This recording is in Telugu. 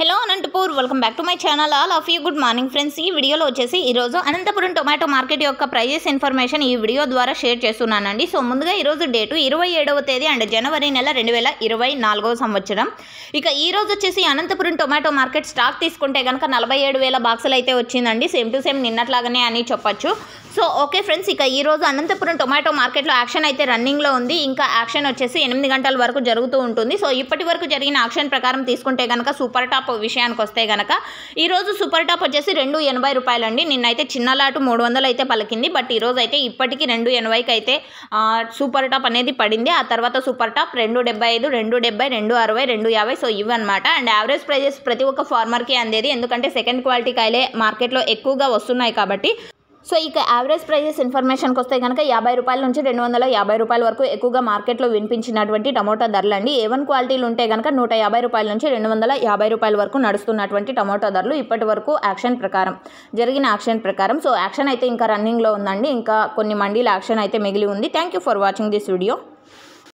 Hello Anantapur welcome back to my channel all of you good morning friends. ఈ వీడియోలో వచ్చేసి ఈరోజు అనంతపురం టొమాటో మార్కెట్ యొక్క ప్రైజెస్ ఇన్ఫర్మేషన్ ఈ వీడియో ద్వారా షేర్ చేస్తున్నానండి. సో ముందుగా ఈరోజు డేటు 27వ తేదీ అండ్ జనవరి నెల 2024వ సంవత్సరం. ఇక ఈరోజు వచ్చేసి అనంతపురం టొమాటో మార్కెట్ స్టాక్ తీసుకుంటే కనుక 47,000 బాక్సులు అయితే వచ్చిందండి. సేమ్ టు సేమ్ నిన్నట్లాగానే అని చెప్పొచ్చు. సో ఓకే ఫ్రెండ్స్, ఇక ఈరోజు అనంతపురం టొమాటో మార్కెట్లో యాక్షన్ అయితే రన్నింగ్లో ఉంది. ఇంకా యాక్షన్ వచ్చేసి 8 గంటల వరకు జరుగుతూ ఉంటుంది. సో ఇప్పటి వరకు జరిగిన యాక్షన్ ప్రకారం తీసుకుంటే కనుక సూపర్ టాప్ విషయానికి వస్తే కనుక ఈరోజు సూపర్ టాప్ వచ్చేసి 280 రూపాయలండి. నిన్నైతే చిన్న లాటు 300 అయితే పలికింది. బట్ ఈరోజు అయితే ఇప్పటికీ 280కి అయితే సూపర్ టాప్ అనేది పడింది. ఆ తర్వాత సూపర్ టాప్ 275, 270, 260, 250. సో ఇవన్నమాట. అండ్ యావరేజ్ ప్రైజెస్ ప్రతి ఒక్క ఫార్మర్కి అందేది, ఎందుకంటే సెకండ్ క్వాలిటీ కాయలే మార్కెట్లో ఎక్కువగా వస్తున్నాయి కాబట్టి. సో ఇక యావరేజ్ ప్రైజెస్ ఇన్ఫర్మేషన్కి వస్తే కనుక 50 రూపాయల నుంచి 250 రూపాయల వరకు ఎక్కువగా మార్కెట్లో వినిపించినటువంటి టమోటా ధరలు అండి. A1 క్వాలిటీలు ఉంటే కనుక 150 రూపాయల నుంచి 250 రూపాయల వరకు నడుస్తున్నటువంటి టమోటా ధరలు ఇప్పటి వరకు యాక్షన్ ప్రకారం జరిగిన యాక్షన్ ప్రకారం. సో యాక్షన్ అయితే ఇంకా రన్నింగ్లో ఉందండి. ఇంకా కొన్ని మండీల యాక్షన్ అయితే మిగిలి ఉంది. Thank you for watching this video.